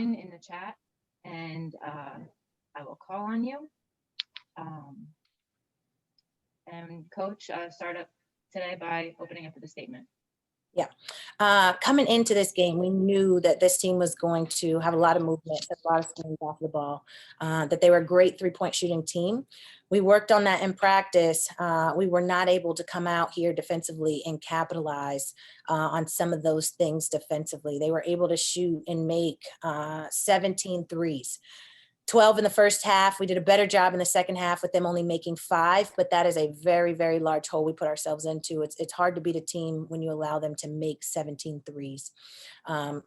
in the chat, and I will call on you. And Coach, start up today by opening up with a statement. Yeah. Coming into this game, we knew that this team was going to have a lot of movement, a lot of spins off the ball, that they were a great three-point shooting team. We worked on that in practice. We were not able to come out here defensively and capitalize on some of those things defensively. They were able to shoot and make 17 threes. 12 in the first half. We did a better job in the second half with them only making 5, but that is a very, very large hole we put ourselves into. It's hard to beat a team when you allow them to make 17 threes.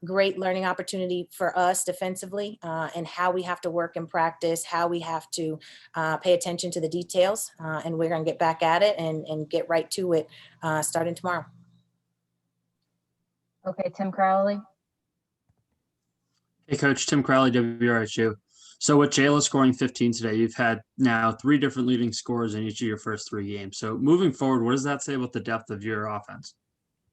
Great learning opportunity for us defensively and how we have to work in practice, how we have to pay attention to the details. And we're going to get back at it and get right to it starting tomorrow. Okay, Tim Crowley. Hey, Coach. Tim Crowley, WRHU. So with Jayla scoring 15 today, you've had now 3 different leading scorers in each of your first 3 games. So moving forward, what does that say about the depth of your offense?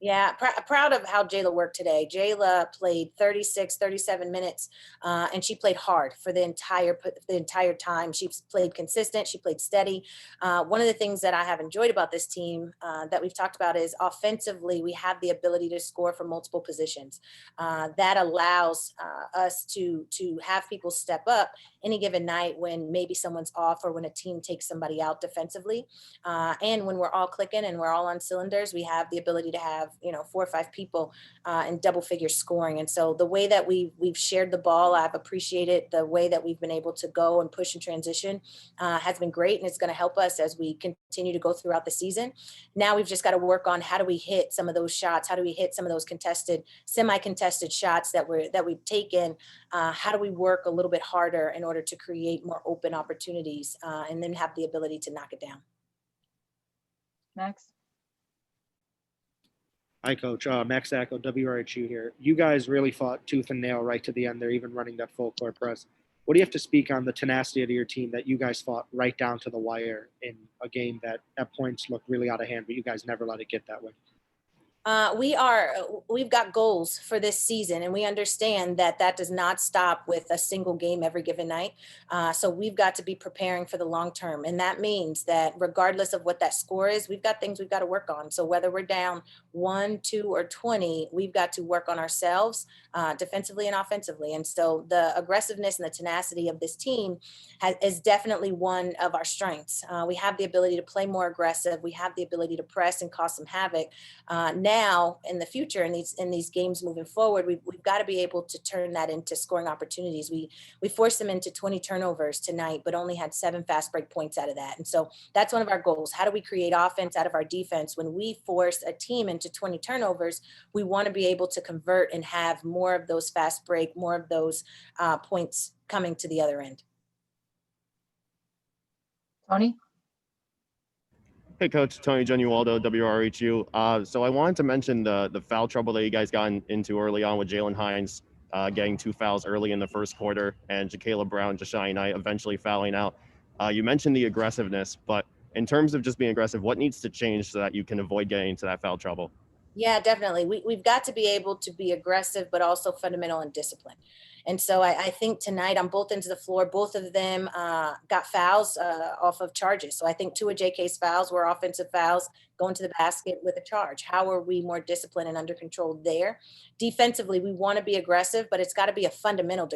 Yeah, proud of how Jayla worked today. Jayla played 36, 37 minutes, and she played hard for the entire time. She played consistent. She played steady. One of the things that I have enjoyed about this team that we've talked about is offensively, we have the ability to score from multiple positions. That allows us to have people step up any given night when maybe someone's off or when a team takes somebody out defensively. And when we're all clicking and we're all on cylinders, we have the ability to have 4 or 5 people in double figure scoring. And so the way that we've shared the ball, I've appreciated the way that we've been able to go and push and transition has been great. And it's going to help us as we continue to go throughout the season. Now we've just got to work on how do we hit some of those shots? How do we hit some of those semi-contested shots that we've taken? How do we work a little bit harder in order to create more open opportunities and then have the ability to knock it down? Max. Hi, Coach. Max Sacco, WRHU here. You guys really fought tooth and nail right to the end there, even running that full court press. What do you have to speak on the tenacity of your team that you guys fought right down to the wire in a game that at points looked really out of hand, but you guys never let it get that way? We've got goals for this season, and we understand that does not stop with a single game every given night. So we've got to be preparing for the long term. And that means that regardless of what that score is, we've got things we've got to work on. So whether we're down 1, 2, or 20, we've got to work on ourselves defensively and offensively. And so the aggressiveness and the tenacity of this team is definitely one of our strengths. We have the ability to play more aggressive. We have the ability to press and cause some havoc. Now in the future, in these games moving forward, we've got to be able to turn that into scoring opportunities. We forced them into 20 turnovers tonight, but only had 7 fast break points out of that. And so that's one of our goals. How do we create offense out of our defense? When we force a team into 20 turnovers, we want to be able to convert and have more of those fast break, more of those points coming to the other end. Tony. Hey, Coach. Tony Genualdo, WRHU. So I wanted to mention the foul trouble that you guys got into early on with Jalen Hines getting 2 fouls early in the first quarter and Jacayla Brown, Jashai Knight eventually fouling out. You mentioned the aggressiveness, but in terms of just being aggressive, what needs to change so that you can avoid getting into that foul trouble? Yeah, definitely. We've got to be able to be aggressive, but also fundamental and disciplined. And so I think tonight on both ends of the floor, both of them got fouls off of charges. So I think 2 of JK's fouls were offensive fouls going to the basket with a charge. How are we more disciplined and under control there? Defensively, we want to be aggressive, but it's got to be a fundamental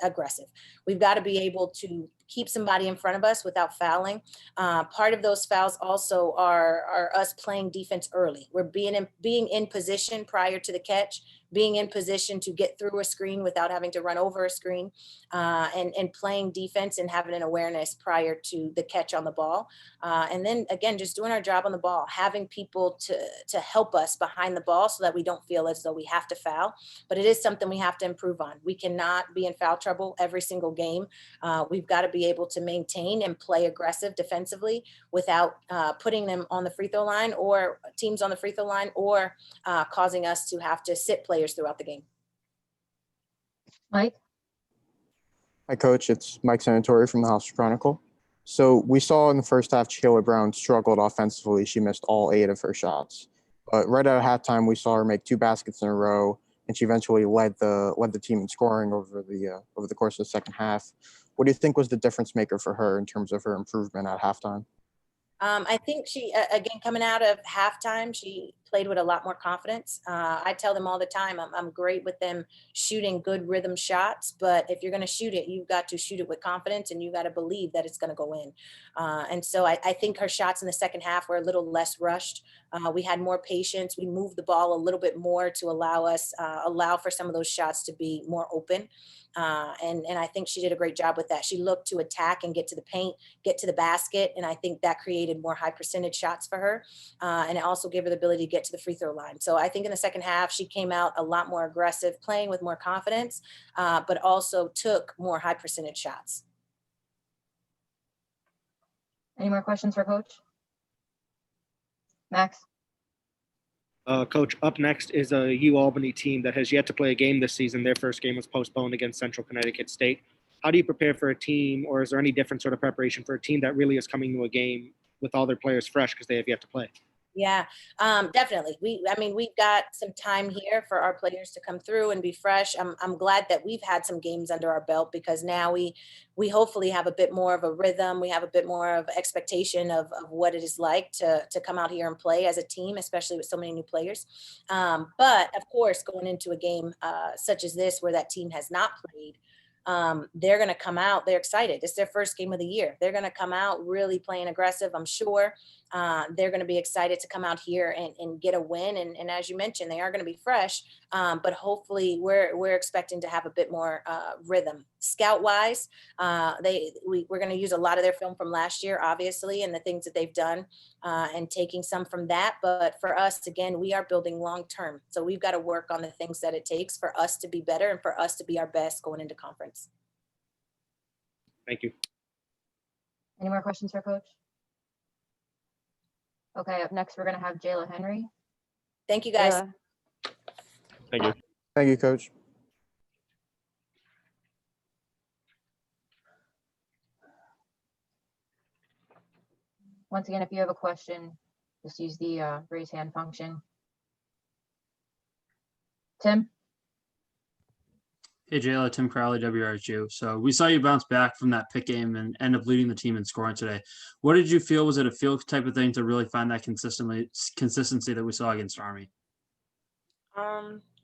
aggressive. We've got to be able to keep somebody in front of us without fouling. Part of those fouls also are us playing defense early. We're being in position prior to the catch, being in position to get through a screen without having to run over a screen, and playing defense and having an awareness prior to the catch on the ball. And then again, just doing our job on the ball, having people to help us behind the ball so that we don't feel as though we have to foul, but it is something we have to improve on. We cannot be in foul trouble every single game. We've got to be able to maintain and play aggressive defensively without putting them on the free throw line or teams on the free throw line or causing us to have to sit players throughout the game. Mike. Hi, Coach. It's Mike Santori from the Hofstra Chronicle. So we saw in the first half, Jacayla Brown struggled offensively. She missed all 8 of her shots. But right at halftime, we saw her make 2 baskets in a row, and she eventually led the team in scoring over the course of the second half. What do you think was the difference maker for her in terms of her improvement at halftime? I think she, again, coming out of halftime, she played with a lot more confidence. I tell them all the time, I'm great with them shooting good rhythm shots, but if you're going to shoot it, you've got to shoot it with confidence and you got to believe that it's going to go in. And so I think her shots in the second half were a little less rushed. We had more patience. We moved the ball a little bit more to allow for some of those shots to be more open. And I think she did a great job with that. She looked to attack and get to the paint, get to the basket. And I think that created more high percentage shots for her. And it also gave her the ability to get to the free throw line. So I think in the second half, she came out a lot more aggressive, playing with more confidence, but also took more high percentage shots. Any more questions for Coach? Max? Coach, up next is a U Albany team that has yet to play a game this season. Their first game was postponed against Central Connecticut State. How do you prepare for a team, or is there any different sort of preparation for a team that really is coming to a game with all their players fresh because they have yet to play? Yeah, definitely. We've got some time here for our players to come through and be fresh. I'm glad that we've had some games under our belt, because now we hopefully have a bit more of a rhythm. We have a bit more of expectation of what it is like to come out here and play as a team, especially with so many new players. But of course, going into a game such as this, where that team has not played, they're going to come out, they're excited. It's their first game of the year. They're going to come out really playing aggressive, I'm sure. They're going to be excited to come out here and get a win. And as you mentioned, they are going to be fresh, but hopefully we're expecting to have a bit more rhythm. Scout wise, we're going to use a lot of their film from last year, obviously, and the things that they've done, and taking some from that. But for us, again, we are building long term. So we've got to work on the things that it takes for us to be better and for us to be our best going into conference. Thank you. Any more questions for Coach? Okay, up next, we're going to have Jayla Henry. Thank you, guys. Jayla, Thank you. Thank you, Coach. once again, if you have a question, just use the raise hand function. Tim? Hey, Jayla, Tim Crowley, WRHU. So we saw you bounce back from that pick game and end up leading the team in scoring today. What did you feel? Was it a feel type of thing to really find that consistency that we saw against Army?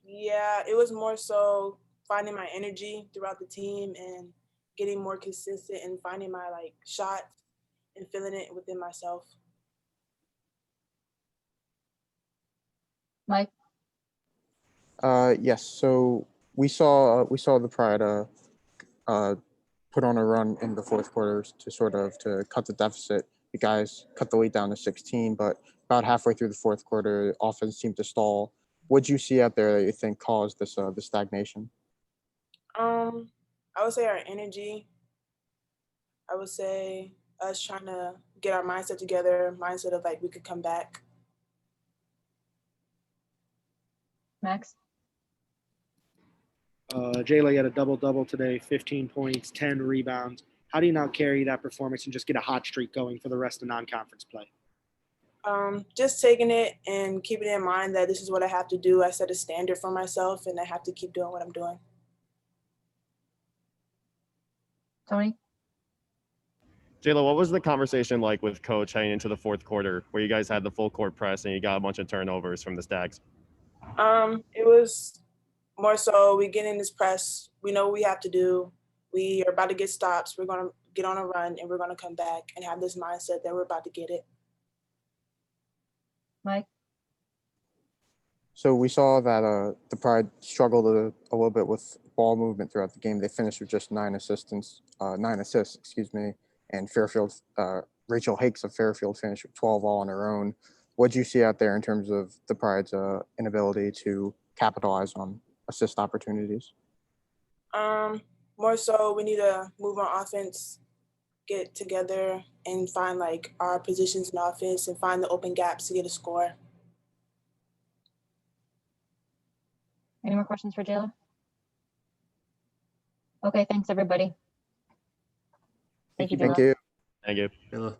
Yeah, it was more so finding my energy throughout the team and getting more consistent and finding my shot and feeling it within myself. Mike? Yes. So we saw the Pride put on a run in the fourth quarter to cut the deficit. You guys cut the lead down to 16, but about halfway through the fourth quarter, the offense seemed to stall. What did you see out there that you think caused this the stagnation? I would say our energy. I would say us trying to get our mindset together, mindset of we could come back. Max? Jayla had a double-double today, 15 points, 10 rebounds. How do you now carry that performance and just get a hot streak going for the rest of non-conference play? Just taking it and keeping in mind that this is what I have to do. I set a standard for myself, and I have to keep doing what I'm doing. Tony? Jayla, what was the conversation like with Coach heading into the fourth quarter, where you guys had the full court press and you got a bunch of turnovers from the Stags? It was more so we get in this press. We know what we have to do. We are about to get stops. We're going to get on a run, and we're going to come back and have this mindset that we're about to get it. Mike? So we saw that the Pride struggled a little bit with ball movement throughout the game. They finished with just 9 assists, and Fairfield, Rachel Hakes of Fairfield finished with 12 all on her own. What did you see out there in terms of the Pride's inability to capitalize on assist opportunities? More so we need to move on offense, get together and find our positions in offense and find the open gaps to get a score. Any more questions for Jayla? Okay, thanks everybody. Thank you, Jayla. Thank you. Thank you. Jayla.